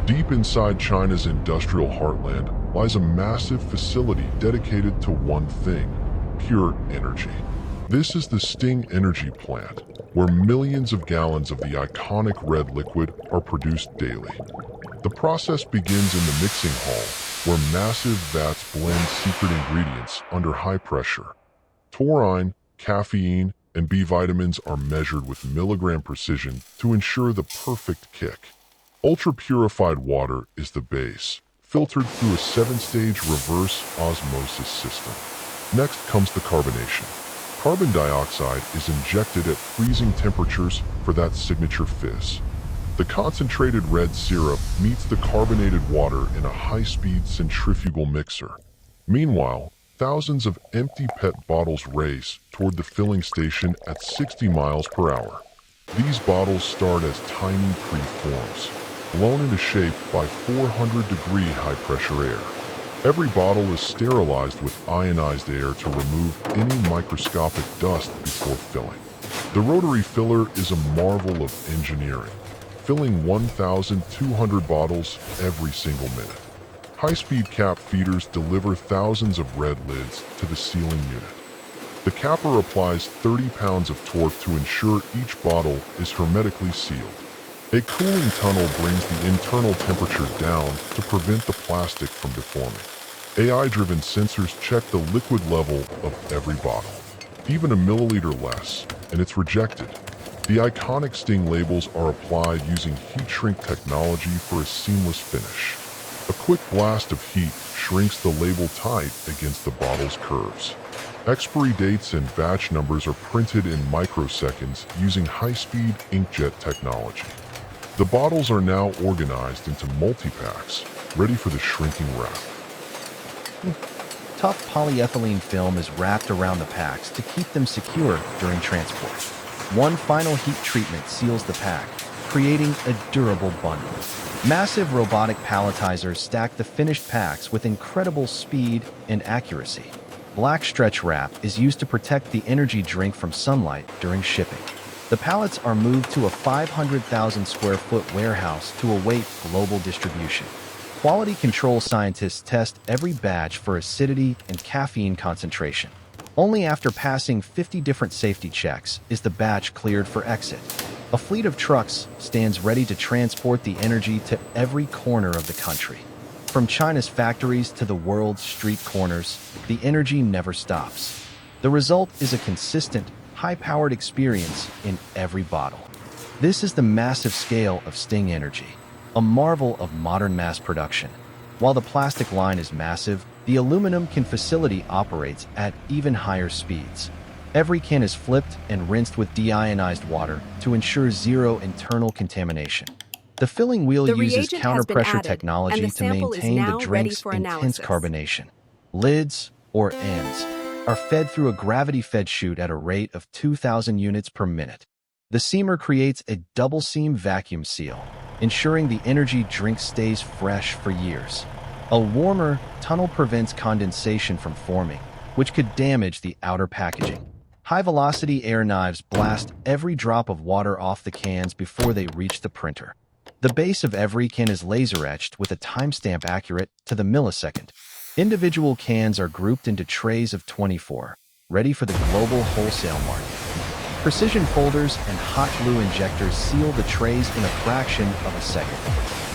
Deep inside China's industrial heartland lies a massive facility dedicated to one thing: pure energy. This is the Sting Energy Plant, where millions of gallons of the iconic red liquid are produced daily. The process begins in the mixing hall, where massive vats blend secret ingredients under high pressure. Taurine, caffeine, and B vitamins are measured with milligram precision to ensure the perfect kick. Ultra-purified water is the base, filtered through a 7-stage reverse osmosis system. Next comes the carbonation. Carbon dioxide is injected at freezing temperatures for that signature fizz. The concentrated red syrup meets the carbonated water in a high-speed centrifugal mixer. Meanwhile, thousands of empty PET bottles race toward the filling station at 60 miles per hour. These bottles start as tiny preforms, blown into shape by 400-degree high-pressure air. Every bottle is sterilized with ionized air to remove any microscopic dust before filling. The rotary filler is a marvel of engineering, filling 1,200 bottles every single minute. High-speed cap feeders deliver thousands of red lids to the sealing unit. The capper applies 30 pounds of torque to ensure each bottle is hermetically sealed. A cooling tunnel brings the internal temperature down to prevent the plastic from deforming. AI-driven sensors check the liquid level of every bottle. Even a milliliter less, and it's rejected. The iconic Sting labels are applied using heat-shrink technology for a seamless finish. A quick blast of heat shrinks the label tight against the bottle's curves. Expiry dates and batch numbers are printed in microseconds using high-speed inkjet technology. The bottles are now organized into multi-packs, ready for the shrinking wrap. Tough polyethylene film is wrapped around the packs to keep them secure during transport. One final heat treatment seals the pack, creating a durable bundle. Massive robotic palletizers stack the finished packs with incredible speed and accuracy. Black stretch wrap is used to protect the energy drink from sunlight during shipping. The pallets are moved to a 500,000 square foot warehouse to await global distribution. Quality control scientists test every batch for acidity and caffeine concentration. Only after passing 50 different safety checks is the batch cleared for exit. A fleet of trucks stands ready to transport the energy to every corner of the country. From China's factories to the world's street corners, the energy never stops. The result is a consistent, high-powered experience in every bottle. This is the massive scale of Sting Energy, a marvel of modern mass production. While the plastic line is massive, the aluminum can facility operates at even higher speeds. Every can is flipped and rinsed with deionized water to ensure zero internal contamination. The filling wheel uses counter-pressure technology to maintain the drink's intense carbonation. Lids, or ends, are fed through a gravity-fed chute at a rate of 2,000 units per minute. The seamer creates a double-seam vacuum seal, ensuring the energy drink stays fresh for years. A warmer tunnel prevents condensation from forming, which could damage the outer packaging. High-velocity air knives blast every drop of water off the cans before they reach the printer. The base of every can is laser-etched with a timestamp accurate to the millisecond. Individual cans are grouped into trays of 24, ready for the global wholesale market. Precision folders and hot glue injectors seal the trays in a fraction of a second.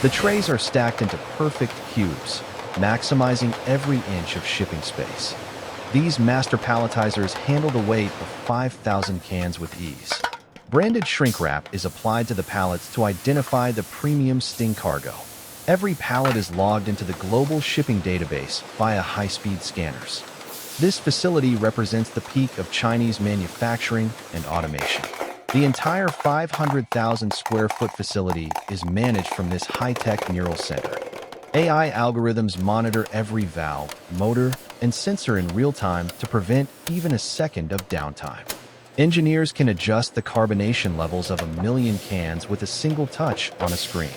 The trays are stacked into perfect cubes, maximizing every inch of shipping space. These master palletizers handle the weight of 5,000 cans with ease. Branded shrink wrap is applied to the pallets to identify the premium Sting cargo. Every pallet is logged into the global shipping database via high-speed scanners. This facility represents the peak of Chinese manufacturing and automation. The entire 500,000 square foot facility is managed from this high-tech neural center. AI algorithms monitor every valve, motor, and sensor in real time to prevent even a second of downtime. Engineers can adjust the carbonation levels of 1 million cans with a single touch on a screen.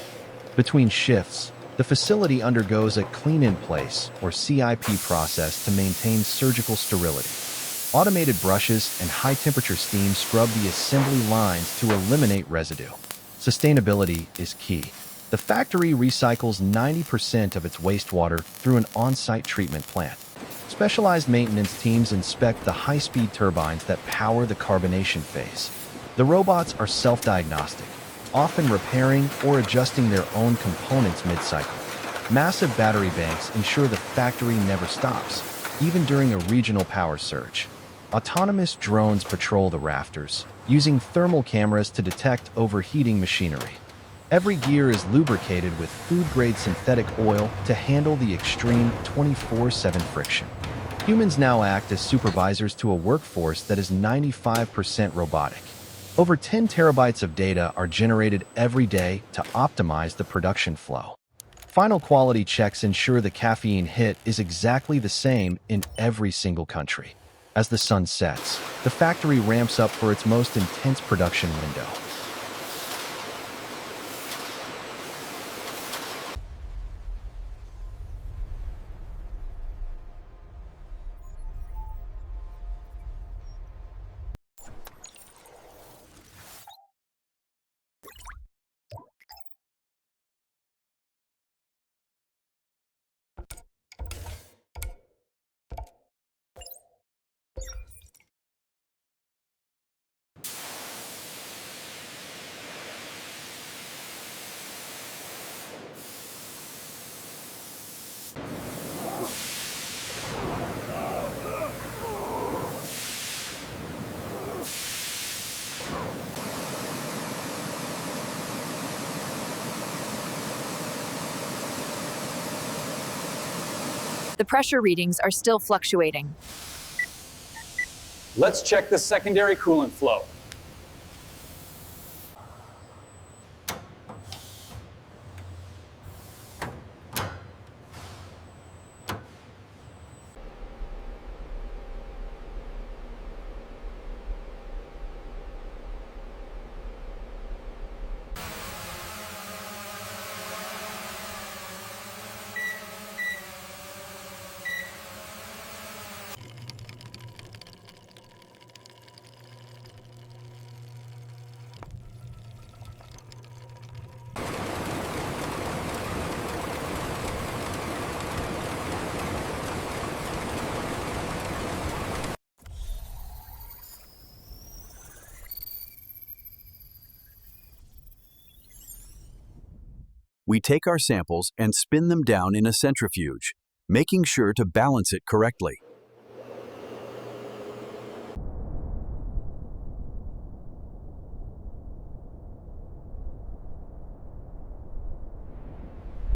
Between shifts, the facility undergoes a clean-in-place, or CIP process to maintain surgical sterility. Automated brushes and high-temperature steam scrub the assembly lines to eliminate residue. Sustainability is key. The factory recycles 90% of its wastewater through an on-site treatment plant. Specialized maintenance teams inspect the high-speed turbines that power the carbonation phase. The robots are self-diagnostic, often repairing or adjusting their own components mid-cycle. Massive battery banks ensure the factory never stops, even during a regional power surge. Autonomous drones patrol the rafters, using thermal cameras to detect overheating machinery. Every gear is lubricated with food-grade synthetic oil to handle the extreme 24/7 friction. Humans now act as supervisors to a workforce that is 95% robotic. Over 10 terabytes of data are generated every day to optimize the production flow. Final quality checks ensure the caffeine hit is exactly the same in every single country. As the sun sets, the factory ramps up for its most intense production window. The pressure readings are still fluctuating. Let's check the secondary coolant flow. We take our samples and spin them down in a centrifuge, making sure to balance it correctly.